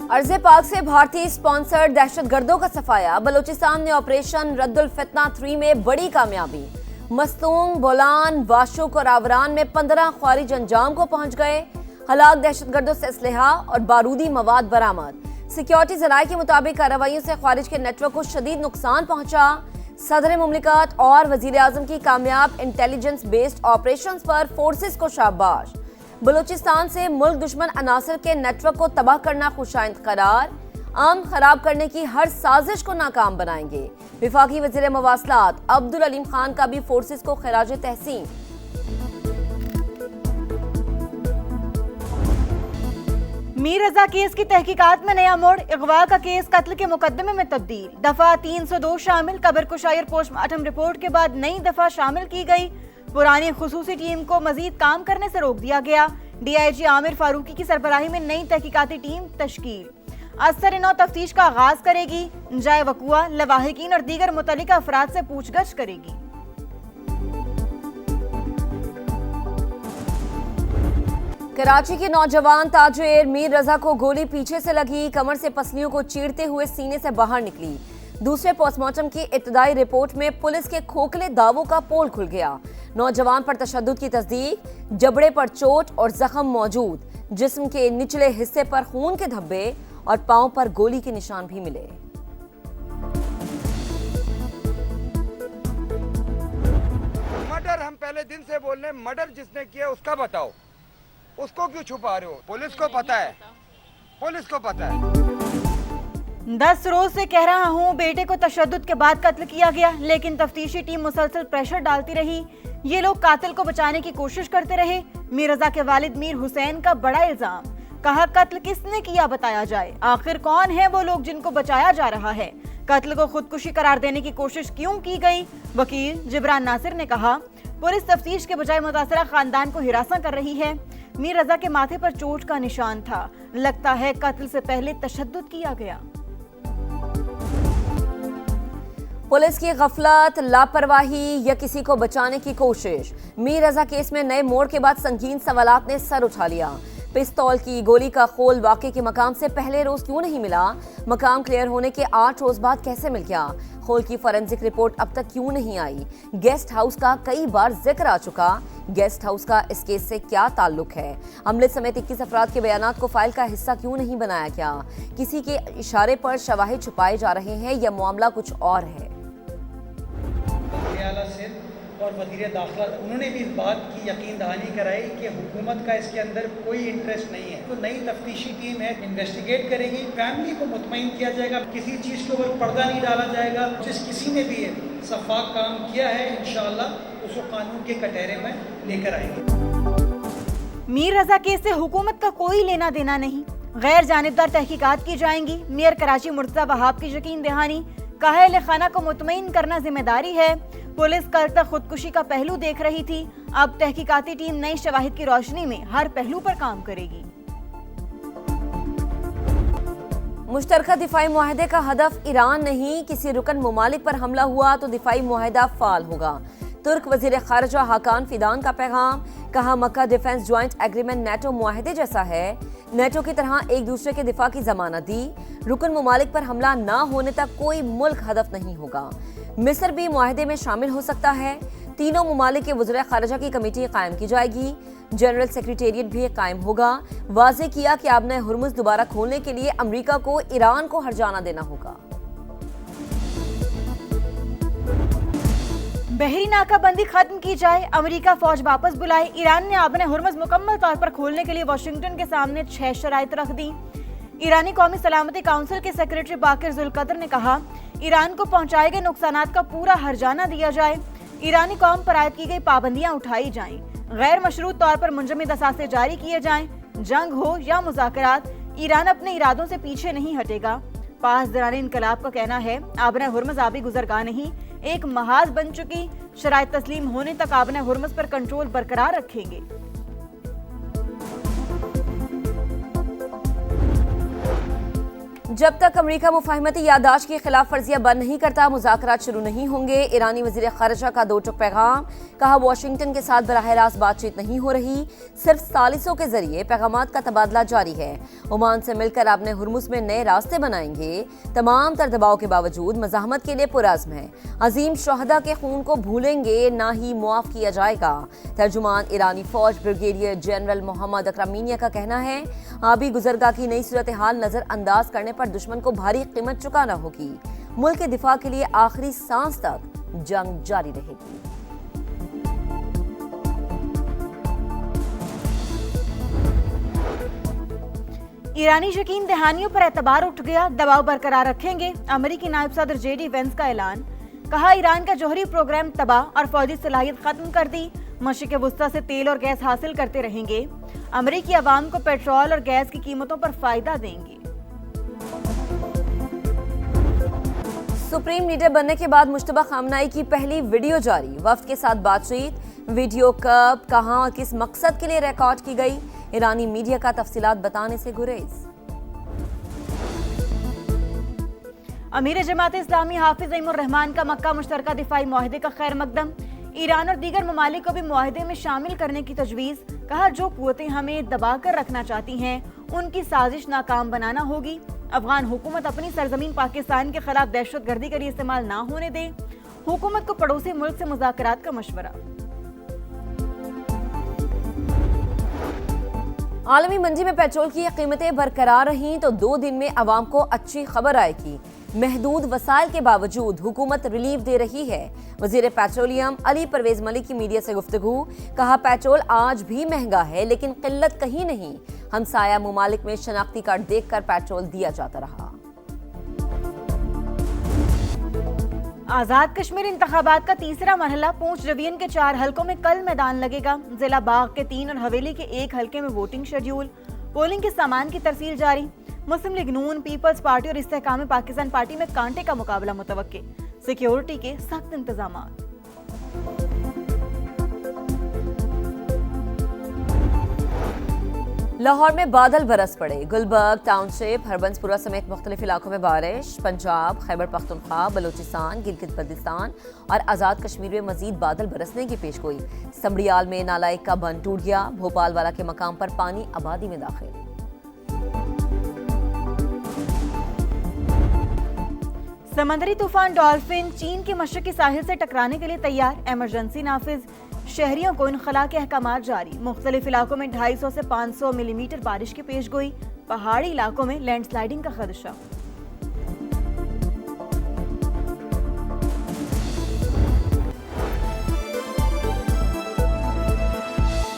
अर्ज़े पाक से भारतीय स्पॉन्सर्ड दहशतगर्दों का सफाया। बलूचिस्तान में ऑपरेशन रद्दुल फितना 3 में बड़ी कामयाबी। मस्तूम, बोलान, वाशुक और आवरान में 15 ख्वारिज अंजाम को पहुंच गए। हलाक दहशतगर्दों से असलहा और बारूदी मवाद बरामद। सिक्योरिटी जराये के मुताबिक कार्रवाइयों से ख्वारिज के नेटवर्क को शदीद नुकसान पहुंचा। सदर मुमलिकत और वजीर आजम की कामयाब इंटेलिजेंस बेस्ड ऑपरेशंस पर फोर्सेस को शाबाश। बलूचिस्तान से मुल्क दुश्मन अनासर के नेटवर्क को तबाह करना खुशाइंद करार। अमन खराब करने की हर साजिश को नाकाम बनाएंगे। विफाकी वजीर मवासलात अब्दुल अलीम खान का भी फोर्सेस को खिराज तहसीन। मीर रजा केस की तहकीकात में नया मोड़। अगवा का केस कत्ल के मुकदमे में तब्दील। दफा 302 शामिल। कब्र कुशायर पोस्टमार्टम रिपोर्ट के बाद नई दफा शामिल की गई। पुरानी खुसूसी टीम को मजीद काम करने से रोक दिया गया। DIG आमिर फारूकी की सरबराही में नई तहकीकाती टीम तश्कील। असर-ए-नौ तफ्तीश का आगाज करेगी। जाए वकुआ, लवाहिकीन और दीगर मुतल्लिका अफराद से पूछगछ करेगी। कराची के नौजवान ताजिर मीर रजा को गोली पीछे से लगी। कमर से पसलियों को चीरते हुए सीने से बाहर निकली। दूसरे पोस्टमार्टम की इब्तदाई रिपोर्ट में पुलिस के खोखले दावों का पोल खुल गया। नौजवान पर तशद्दुद की तस्दीक। जबड़े पर चोट और जख्म मौजूद। जिस्म के निचले हिस्से पर खून के धब्बे और पांव पर गोली के निशान भी मिले। मर्डर हम पहले दिन से बोल रहे हैं, मर्डर जिसने किया उसका बताओ, उसको क्यों छुपा रहे हो? पुलिस को पता है, पुलिस को पता है। 10 रोज से कह रहा हूँ बेटे को तशद्दुद के बाद कत्ल किया गया, लेकिन तफ्तीशी टीम मुसलसल प्रेशर डालती रही। ये लोग कातिल को बचाने की कोशिश करते रहे। मीर रजा के वालिद मीर हुसैन का बड़ा इल्जाम। कहा कत्ल किसने किया बताया जाए। आखिर कौन है वो लोग जिनको बचाया जा रहा है? कत्ल को खुदकुशी करार देने की कोशिश क्यों की गई? वकील जिब्रान नासिर ने कहा पुलिस तफ्तीश के बजाय मुतासरा खानदान को हिरासत कर रही है। मीर रजा के माथे पर चोट का निशान था। लगता है कत्ल से पहले तशद्दुद किया गया। पुलिस की गफलत, लापरवाही या किसी को बचाने की कोशिश। मीर रजा केस में नए मोड़ के बाद संगीन सवालात ने सर उठा लिया। पिस्तौल की गोली का खोल वाक़े के मकाम से पहले रोज क्यों नहीं मिला? मकाम क्लियर होने के 8 रोज बाद कैसे मिल गया? खोल की फॉरेंसिक रिपोर्ट अब तक क्यों नहीं आई? गेस्ट हाउस का कई बार जिक्र आ चुका। गेस्ट हाउस का इस केस से क्या ताल्लुक है? अमले समेत 21 अफराद के बयानात को फाइल का हिस्सा क्यों नहीं बनाया गया? किसी के इशारे पर शवाहिद छुपाए जा रहे हैं या मामला कुछ और है? और वज़ीर दाखिला उन्होंने भी इस बात की यकीन दहानी कराई कि हुकूमत का इसके अंदर कोई इंटरेस्ट नहीं है। तो नई तफ्तीशी टीम है, इन्वेस्टिगेट करेगी। फैमिली को मुतमईन किया जाएगा, किसी चीज़ के ऊपर पर्दा नहीं डाला जाएगा। जिस किसी ने भी सफाक काम किया है इंशाअल्लाह उसको कानून के कटहरे में लेकर आएंगे। मीर रजा केस से हुकूमत का कोई लेना देना नहीं। गैर जानिबदार तहकीकात की जाएंगी। मेयर कराची मुर्तज़ा वहाब की यकीन दहानी। कहा अहले खाना को मुतमईन करना जिम्मेदारी है। पुलिस कल तक खुदकुशी का पहलू देख रही थी। अब तहकीकाती टीम नई शवाहिद की रोशनी में हर पहलू पर काम करेगी। मुश्तरका दिफाई मुआहदे का हदफ ईरान नहीं, किसी रुकन मुमालिक पर हमला हुआ तो दिफाई मुआहदा फाल होगा। तुर्क वजीर खारजा हाकान फिदान का पैगाम। कहा मक्का डिफेंस ज्वाइंट एग्रीमेंट नेटो मुआहदे जैसा है। नेटो की तरह एक दूसरे के दिफा की जमानत दी। रुकन मुमालिक पर हमला ना होने तक कोई मुल्क हदफ नहीं होगा। मिस्र भी मुआहदे में शामिल हो सकता है। तीनों मुमालिक के वज़ीर खारजा की कमेटी कायम की जाएगी। जनरल सेक्रेटेरिएट भी कायम होगा। वाज़े किया कि आबने हुर्मुज़ दोबारा खोलने के लिए अमेरिका को ईरान को हर्जाना देना होगा। बहरी नाकाबंदी खत्म की जाए, अमेरिका फौज वापस बुलाए। ईरान ने आबने हुर्मुज़ मुकम्मल तौर पर खोलने के लिए वाशिंगटन के सामने 6 शराइत रख दी। ईरानी कौमी सलामती काउंसिल के सेक्रेटरी बाकिर जुल्कदर ने कहा ईरान को पहुंचाए गए नुकसानात का पूरा हर्जाना दिया जाए। ईरानी कौम पर आयद की गई पाबंदियां उठाई जाएं। गैर मशरूत तौर पर मुंजमद असासे जारी किए जाएं। जंग हो या मुज़ाकरात, ईरान अपने इरादों से पीछे नहीं हटेगा। पासदारान इनकलाब का कहना है आबने हुर्मुज़ आबी गुजरगाह नहीं, एक महाज बन चुकी। शराइत तस्लीम होने तक आबने हुर्मुज़ पर कंट्रोल बरकरार रखेंगे। जब तक अमेरिका मुफाहमती याददाश्त की खिलाफ वर्जियां बंद नहीं करता, मुज़ाकरात शुरू नहीं होंगे। ईरानी वज़ीर ख़ारिजा का दो टुक पैगाम, कहा वाशिंगटन के साथ बराह रास्त बातचीत नहीं हो रही, सिर्फ सालिसों के जरिए पैगामात का तबादला जारी है। ओमान से मिलकर आपने हुर्मुज़ में नए रास्ते बनाएंगे। तमाम तर दबाव के बावजूद मज़ाहमत के लिए पुरज़्म है। अजीम शहदा के खून को भूलेंगे ना ही मुआफ़ किया जाएगा। तर्जुमान ईरानी फौज ब्रिगेडियर जनरल मोहम्मद अकरामीनिया का कहना है, आबी गुजरगाह की नई सूरत हाल नजरअंदाज करने पर दुश्मन को भारी कीमत चुकाना होगी। मुल्क के दिफा के लिए आखिरी सांस तक जंग जारी रहेगी। ईरानी यकीन दहानियों पर एतबार उठ गया, दबाव बरकरार रखेंगे। अमेरिकी नायब सदर JD वेंस का ऐलान, कहा ईरान का जौहरी प्रोग्राम तबाह और फौजी सलाहियत खत्म कर दी। मशरिक़ वुस्ता से तेल और गैस हासिल करते रहेंगे। अमेरिकी अवाम को पेट्रोल और गैस की कीमतों पर फायदा देंगे। सुप्रीम लीडर बनने के बाद मुश्तबा खामनाई की पहली वीडियो जारी, वफ्द के साथ बातचीत। वीडियो कब, कहां और किस मकसद के लिए रिकॉर्ड की गई, ईरानी मीडिया का तफसीलात बताने से गुरेज। अमीर जमात इस्लामी हाफिज ईमुर रहमान का मक्का मुश्तरका दिफाई मुआहदे का खैर मकदम, ईरान और दीगर ममालिक को भी मुआहदे में शामिल करने की तजवीज़। कहा जो कुव्वतें हमें दबाकर रखना चाहती हैं उनकी साजिश नाकाम बनाना होगी। अफगान हुकूमत अपनी सरजमीन पाकिस्तान के खिलाफ दहशतगर्दी के लिए इस्तेमाल ना होने दे। हुकूमत को पड़ोसी मुल्क से मुज़ाकरात का मशवरा। आलमी मंडी में पेट्रोल की कीमतें बरकरार रहीं तो 2 दिन में आवाम को अच्छी खबर आएगी। महदूद वसाइल के बावजूद हुकूमत रिलीफ दे रही है। वजीर पेट्रोलियम अली परवेज मलिक की मीडिया से गुफ्तगू, कहा पेट्रोल आज भी महंगा है लेकिन किल्लत कहीं नहीं। हमसाया मुमालिक में शनाख्ती कार्ड देखकर पेट्रोल दिया जाता रहा। आजाद कश्मीर इंतखाबात का तीसरा मरहला पूंछ डिवीजन के 4 हलकों में कल मैदान लगेगा। जिला बाग के 3 और हवेली के 1 हलके में वोटिंग शेड्यूल। पोलिंग के सामान की तरसील जारी। मुस्लिम लीग नून, पीपल्स पार्टी और इस्तेहकाम पाकिस्तान पार्टी में कांटे का मुकाबला मुतवक्के। सिक्योरिटी के सख्त इंतजामात। लाहौर में बादल बरस पड़े। गुलबर्ग टाउनशिप, हरबंसपुरा समेत मुख्तलिफ इलाकों में बारिश। पंजाब, खैबर पख्तूनख्वा, बलूचिस्तान, गिलगित बल्तिस्तान और आज़ाद कश्मीर में मजीद बादल बरसने की पेशगोई। समड़ियाल में नाला एक का बंद टूट गया। भोपाल वाला के मकाम पर पानी आबादी में दाखिल। समंदरी तूफान डॉल्फिन चीन के मशरकी साहिल से टकराने के लिए तैयार। इमरजेंसी नाफिज। शहरियों को इनखला के अहकामात जारी। मुख्तलिफ इलाकों में 250 से 500 मिलीमीटर बारिश की पेशगोई। पहाड़ी इलाकों में लैंडस्लाइडिंग का खदशा।